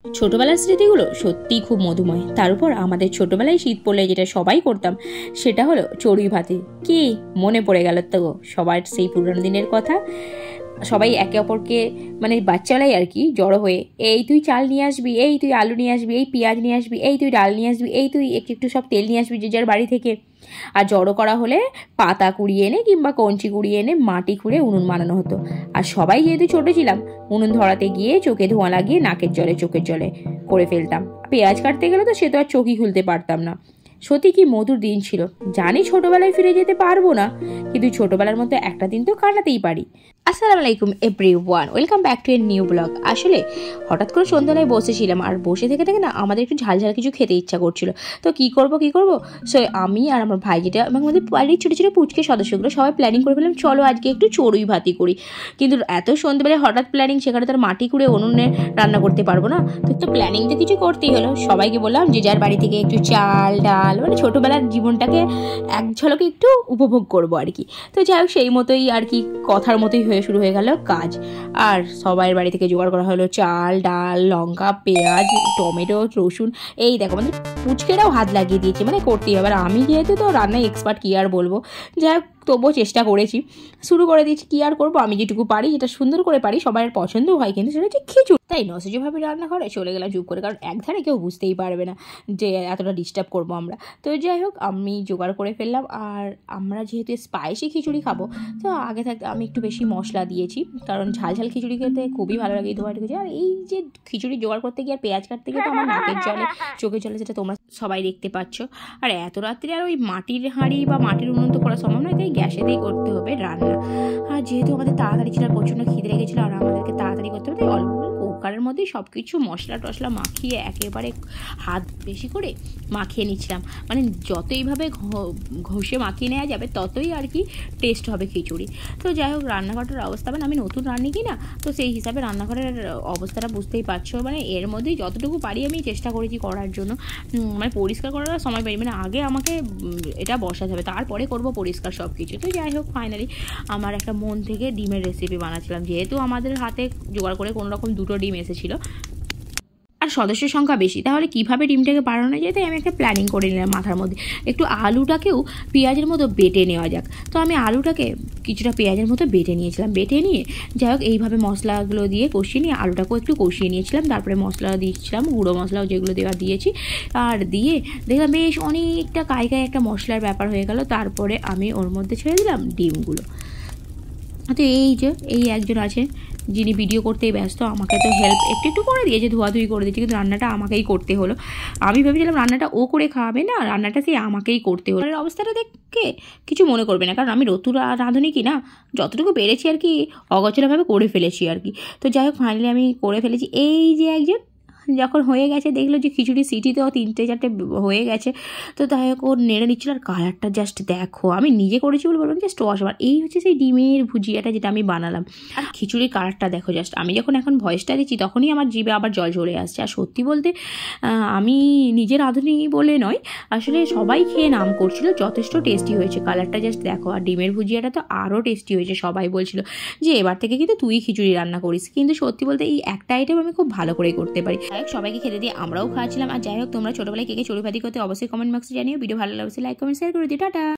ছোটবেলার স্মৃতিগুলো সত্যিই খুব মধুময়। তার উপর আমাদের ছোটবেলায় শীত পড়লে যেটা সবাই করতাম সেটা হলো চড়ুই ভাতি। কি মনে পড়ে গেল তো সবার সেই পুরনো দিনের কথা। সবাই একে অপরকে মানে বাচ্চাবেলায় আর কি জড়ো হয়ে, এই তুই চাল নিয়ে আসবি, এই তুই আলু নিয়ে আসবি, এই পেঁয়াজ নিয়ে আসবি, এই তুই ডাল নিয়ে আসবি, এই তুই একটু একটু সব তেল নিয়ে আসবি যে যার বাড়ি থেকে। আর জড়ো করা হলে পাতা কুড়িয়ে এনে কিংবা কঞ্চি কুড়িয়ে এনে মাটি খুঁড়ে উনুন বানানো হতো। আর সবাই যেহেতু ছোটো ছিলাম, উনুন ধরাতে গিয়ে চোখে ধোঁয়া লাগিয়ে নাকের জলে চোখের জলে করে ফেলতাম। পেঁয়াজ কাটতে গেলে তো সে তো আর চোখই খুলতে পারতাম না। সত্যি কি মধুর দিন ছিল। জানি ছোটবেলায় ফিরে যেতে পারবো না, কিন্তু ছোটবেলার মতো একটা দিন তো কাটাতেই পারি। আসসালামু আলাইকুম everyone, welcome back to a new blog. আসলে হঠাৎ করে সন্ধ্যাবেলায় বসেছিলাম, আর বসে থেকে থেকে না আমাদের একটু ঝাল ঝাল কিছু খেতে ইচ্ছা করছিল। তো কি করব সো আমি আর আমার ভাই, যেটা এবং আমাদের বাড়ির ছোটো ছোটো পুচকে সদস্যগুলো সবাই প্ল্যানিং করে ফেললাম, চলো আজকে একটু চড়ুই ভাতি করি। কিন্তু এত সন্ধ্যাবেলায় হঠাৎ প্ল্যানিং, সেখানে তার মাটি কুড়ে উনুনে রান্না করতে পারবো না। তো প্ল্যানিং তো কিছু করতেই হলো। সবাইকে বললাম যে যার বাড়ি থেকে একটু চাল ডাল, মানে ছোটোবেলার জীবনটাকে এক ঝলকে একটু উপভোগ করবো আর কি। তো যাই হোক, সেই মতোই আর কি, কথার মতোই শুরু হয়ে গেল কাজ। আর সবাইয়ের বাড়ি থেকে জোগাড় করা হলো চাল ডাল, লঙ্কা, পেঁয়াজ, টমেটো, রসুন। এই দেখো মানে পুচকেরাও হাত লাগিয়ে দিয়েছে, মানে করতেই হবে। আর আমি যেহেতু তো রান্নায় এক্সপার্ট, কি আর বলবো, যাই হোক তবুও চেষ্টা করেছি, শুরু করে দিয়েছি। কি আর করবো, আমি যেটুকু পারি, যেটা সুন্দর করে পারি, সবার পছন্দও হয়, কিন্তু সেটা হচ্ছে খিচুড়ি। তাই নসিজভাবে রান্নাঘরে চলে গেলাম চুপ করে, কারণ একধারে কেউ বুঝতেই পারবে না যে এতটা ডিস্টার্ব করবো আমরা। তো যাই হোক, আমি জোগাড় করে ফেললাম। আর আমরা যেহেতু স্পাইসি খিচুড়ি খাবো, তো আগে থাকতে আমি একটু বেশি মশলা দিয়েছি, কারণ ঝাল ঝাল খিচুড়ি খেতে খুবই ভালো লাগে। তোমার ঠিক আছে। আর এই যে খিচুড়ি জোগাড় করতে গিয়ে আর পেঁয়াজ কাটতে গিয়ে তো আমার নাকের জলে চোখের জলে, যেটা তোমরা সবাই দেখতে পাচ্ছ। আর এত রাত্রে আর ওই মাটির হাঁড়ি বা মাটির উনুন তো করা সম্ভব নয়, তাই গ্যাসেতেই করতে হবে রান্না। আর যেহেতু আমাদের তাড়াতাড়ি ছিল, প্রচণ্ড খিদে লেগেছিলো, আর আমাদেরকে তাড়াতাড়ি করতে হবে, তাই অল্প কুকারের মধ্যেই সব কিছু মশলা টশলা মাখিয়ে একেবারে হাত বেশি করে মাখিয়ে নিচ্ছিলাম। মানে যত এইভাবে ঘষে মাখিয়ে নেওয়া যাবে ততই আর কি টেস্ট হবে খিচুড়ি। তো যাই হোক, রান্নাঘরটার অবস্থা, মানে আমি নতুন রান্নি কি না, তো সেই হিসাবে রান্নাঘরের অবস্থাটা বুঝতেই পারছো। মানে এর মধ্যেই যতটুকু পারি আমি চেষ্টা করেছি করার জন্য। মানে পরিষ্কার করার সময় পাই, মানে আগে আমাকে এটা বসাতে হবে, তারপরে করব পরিষ্কার সব কিছু। তো যাই হোক, ফাইনালি আমার একটা মন থেকে ডিমের রেসিপি বানাচ্ছিলাম, যেহেতু আমাদের হাতে জোগাড় করে কোনো রকম 2টো ডিম এসেছিলো আর সদস্যের সংখ্যা বেশি, তাহলে কিভাবে ডিমটাকে বাড়ানো যায়, তাই আমি একটা প্ল্যানিং করে নিলাম মাথার মধ্যে। একটু আলুটাকেও পেঁয়াজের মতো বেটে নেওয়া যাক। তো আমি আলুটাকে কিছুটা পেঁয়াজের মতো বেটে নিয়েছিলাম। বেটে নিয়ে যাই হোক এইভাবে মশলাগুলো দিয়ে কষিয়ে নিয়ে আলুটাকেও একটু কষিয়ে নিয়েছিলাম। তারপরে মশলা দিয়েছিলাম, গুঁড়ো মশলাও যেগুলো দেওয়া দিয়েছি, আর দিয়ে দেখলাম বেশ অনেকটা কায় একটা মশলার ব্যাপার হয়ে গেল। তারপরে আমি ওর মধ্যে ছেড়ে দিলাম ডিমগুলো। তো এই যে এই একজন আছে যিনি ভিডিও করতেই ব্যস্ত, আমাকে তো হেল্প একটু একটু করে দিয়েছে, ধোয়াধুয়ি করে দিয়েছে, কিন্তু রান্নাটা আমাকেই করতে হলো। আমি ভেবেছিলাম রান্নাটা ও করে খাওয়াবে, না, রান্নাটা সেই আমাকেই করতে হলো। অবস্থাটা দেখে কিছু মনে করবে না, কারণ আমি নতুন রাঁধুনি কি না, যতটুকু পেরেছি আর কি অগোছালোভাবে করে ফেলেছি আর কি। তো যাই হোক, ফাইনালি আমি করে ফেলেছি। এই যে একজন যখন হয়ে গেছে, দেখলো যে খিচুড়ি সিটিতেও 3-4টে হয়ে গেছে, তো তাই হোক ও নেড়ে নিচ্ছিল। আর কালারটা জাস্ট দেখো, আমি নিজে করেছি বলে বললাম জাস্ট অসাধারণ। এই হচ্ছে সেই ডিমের ভুজিয়াটা যেটা আমি বানালাম। আর খিচুড়ির কালারটা দেখো জাস্ট। আমি যখন এখন ভয়েসটা দিচ্ছি তখনই আমার জিভে আবার জল চলে আসছে। আর সত্যি বলতে আমি নিজের রাঁধুনি বলে নয়, আসলে সবাই খেয়ে নাম করছিল, যথেষ্ট টেস্টি হয়েছে। কালারটা জাস্ট দেখো। আর ডিমের ভুজিয়াটা তো আরও টেস্টি হয়েছে। সবাই বলছিল যে এবার থেকে কিন্তু তুই খিচুড়ি রান্না করিস। কিন্তু সত্যি বলতে এই একটা আইটেম আমি খুব ভালো করেই করতে পারি। যাই হোক, সবাইকে খেতে দিয়ে আমরাও খাওয়াচ্ছিলাম। আর যাই হোক, তোমরা ছোটবেলায় কে কে চড়ুই ভাতি করতে অবশ্যই কমেন্ট বক্সে জানিও। ভিডিও ভালো লাগছে লাইক কমেন্ট শেয়ার করে দিও। টাটা।